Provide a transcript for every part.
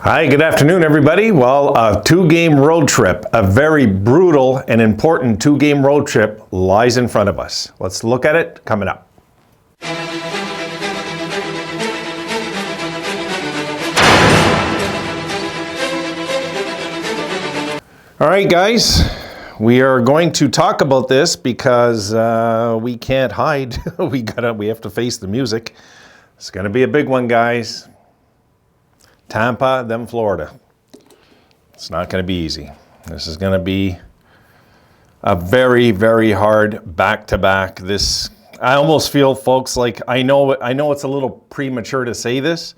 Hi, good afternoon, everybody. Well, a two-game road trip, a very brutal and important two-game road trip lies in front of us. Let's look at it coming up. All right, guys, we are going to talk about this because we can't hide. We have to face the music. It's going to be a big one, guys. Tampa, then Florida. It's not going to be easy. This is going to be a very, very hard back-to-back. I almost feel, folks, like I know it's a little premature to say this.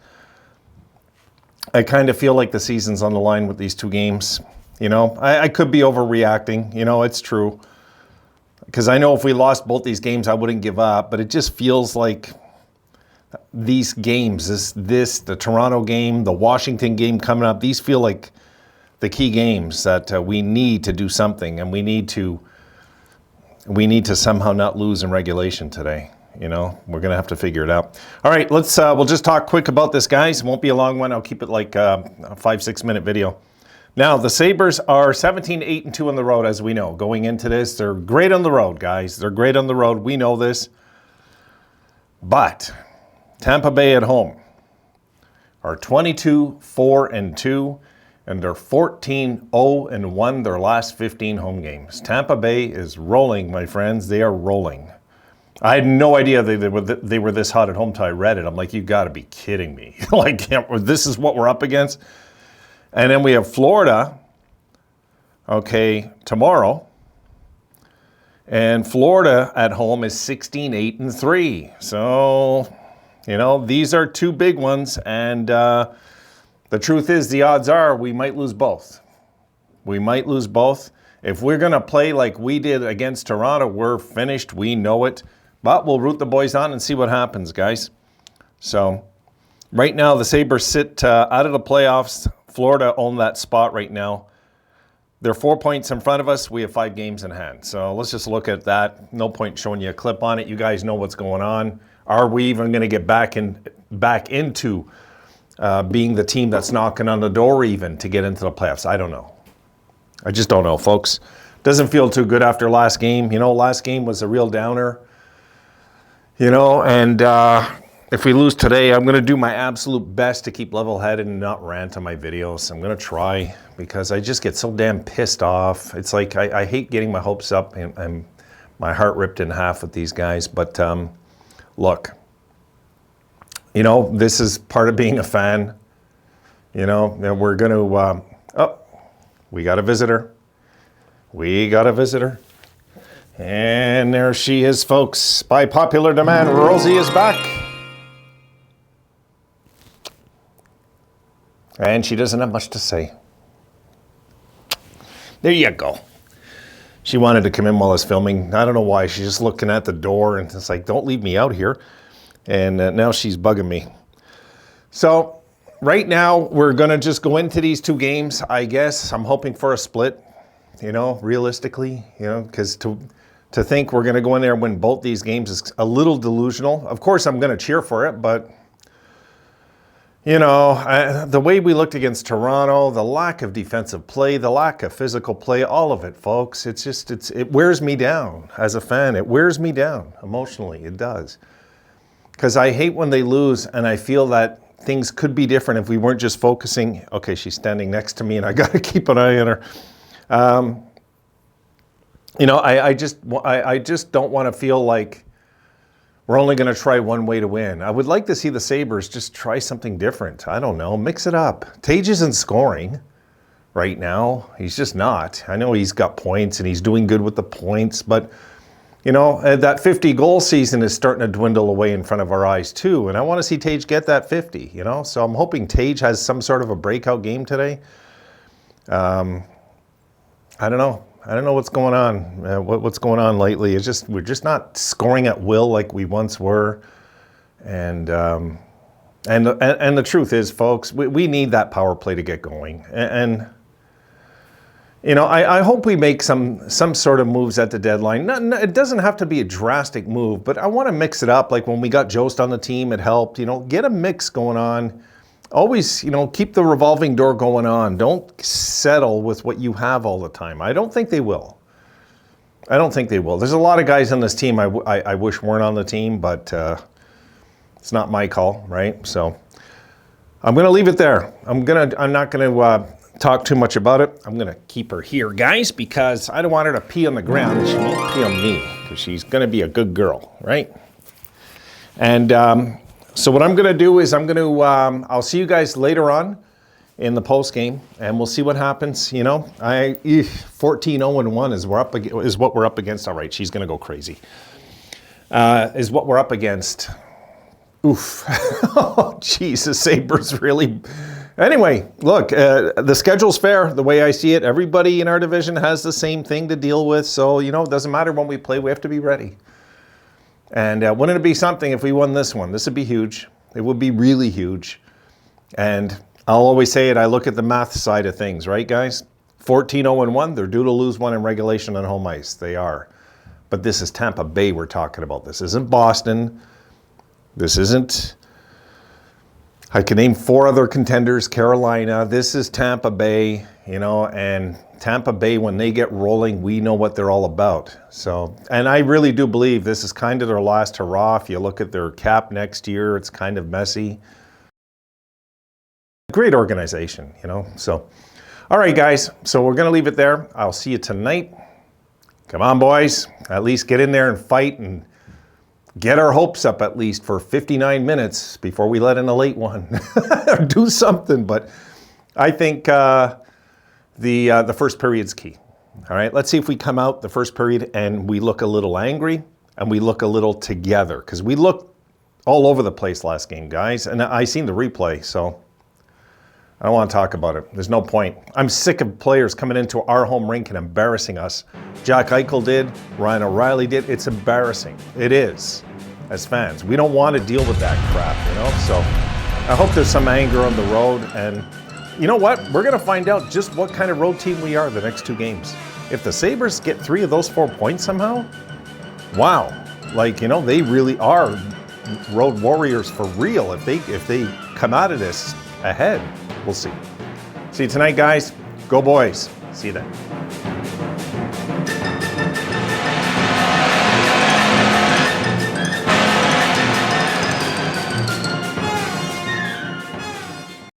I kind of feel like the season's on the line with these two games. You know, I could be overreacting. You know, it's true. Because I know if we lost both these games, I wouldn't give up. But it just feels like these games, the Toronto game, the Washington game coming up, these feel like the key games that we need to do something, and we need to somehow not lose in regulation today. You know, we're gonna have to figure it out. All right, we'll just talk quick about this, guys. It won't be a long one. I'll keep it like a 5-6 minute video. Now, the Sabres are 17-8-2 on the road, as we know. Going into this, they're great on the road, guys. They're great on the road. We know this. But Tampa Bay at home are 22-4-2, and they're 14-0-1 their last 15 home games. Tampa Bay is rolling, my friends. They are rolling. I had no idea they were this hot at home until I read it. I'm like, you got to be kidding me. Like, this is what we're up against? And then we have Florida, okay, tomorrow. And Florida at home is 16-8-3. So, you know, these are two big ones, and the truth is, the odds are we might lose both. We might lose both. If we're going to play like we did against Toronto, we're finished. We know it. But we'll root the boys on and see what happens, guys. So, right now, the Sabres sit out of the playoffs. Florida own that spot right now. They're 4 points in front of us. We have 5 games in hand. So, let's just look at that. No point showing you a clip on it. You guys know what's going on. Are we even going to get back into being the team that's knocking on the door even to get into the playoffs? I don't know. I just don't know, folks. Doesn't feel too good after last game. You know, last game was a real downer. You know, and if we lose today, I'm going to do my absolute best to keep level-headed and not rant on my videos. I'm going to try because I just get so damn pissed off. It's like I hate getting my hopes up and my heart ripped in half with these guys. But look, you know, this is part of being a fan. You know, we're going to, we got a visitor. We got a visitor. And there she is, folks. By popular demand, Rosie is back. And she doesn't have much to say. There you go. She wanted to come in while I was filming. I don't know why. She's just looking at the door and it's like, don't leave me out here. And now she's bugging me. So right now, we're going to just go into these two games, I guess. I'm hoping for a split, you know, realistically, you know, because to think we're going to go in there and win both these games is a little delusional. Of course, I'm going to cheer for it, but, you know, the way we looked against Toronto, the lack of defensive play, the lack of physical play, all of it, folks, it wears me down as a fan. It wears me down emotionally. It does. Because I hate when they lose, and I feel that things could be different if we weren't just focusing. Okay, she's standing next to me, and I got to keep an eye on her. You know, I just don't want to feel like we're only going to try one way to win. I would like to see the Sabres just try something different. I don't know, mix it up. Tage isn't scoring right now. He's just not. I know he's got points, and he's doing good with the points, but you know, that 50-goal season is starting to dwindle away in front of our eyes too, and I want to see Tage get that 50, you know? So I'm hoping Tage has some sort of a breakout game today. I don't know. I don't know what's going on. What's going on lately? It's just we're just not scoring at will like we once were, and the truth is, folks, we need that power play to get going, and you know, I hope we make some sort of moves at the deadline. It doesn't have to be a drastic move, but I want to mix it up. Like when we got Jost on the team, it helped. You know, get a mix going on. always, you know, keep the revolving door going on. Don't settle with what you have all the time. I don't think they will. I don't think they will. There's a lot of guys on this team I wish weren't on the team, but it's not my call, right? So I'm going to leave it there. I'm not going to talk too much about it. I'm going to keep her here, guys, because I don't want her to pee on the ground. She won't pee on me because she's going to be a good girl, right? And so what I'm going to do is I'll see you guys later on in the post game, and we'll see what happens. You know, 14-0-1 is what we're up against. All right, she's going to go crazy. Is what we're up against. Oof. Oh, jeez, the Sabres really. Anyway, look, the schedule's fair the way I see it. Everybody in our division has the same thing to deal with. So, you know, it doesn't matter when we play. We have to be ready. And wouldn't it be something if we won this one? This would be huge. It would be really huge. And I'll always say it. I look at the math side of things, right, guys? 14-0-1. They're due to lose one in regulation on home ice. They are. But this is Tampa Bay we're talking about. This isn't Boston. This isn't, I can name 4 other contenders, Carolina. This is Tampa Bay, you know, and Tampa Bay, when they get rolling, we know what they're all about. So, and I really do believe this is kind of their last hurrah. If you look at their cap next year, it's kind of messy. Great organization, you know. So, all right, guys. So we're going to leave it there. I'll see you tonight. Come on, boys. At least get in there and fight and get our hopes up at least for 59 minutes before we let in a late one. Do something. But I think the first period's key. All right, let's see if we come out the first period and we look a little angry and we look a little together, because we looked all over the place last game, guys. And I seen the replay, so I don't want to talk about it. There's no point. I'm sick of players coming into our home rink and embarrassing us. Jack Eichel did. Ryan O'Reilly did. It's embarrassing. It is, as fans. We don't want to deal with that crap, you know? So I hope there's some anger on the road. And you know what? We're going to find out just what kind of road team we are the next 2 games. If the Sabres get 3 of those 4 points somehow, wow. Like, you know, they really are road warriors for real. If they come out of this ahead, we'll see. See you tonight, guys. Go boys. See you then.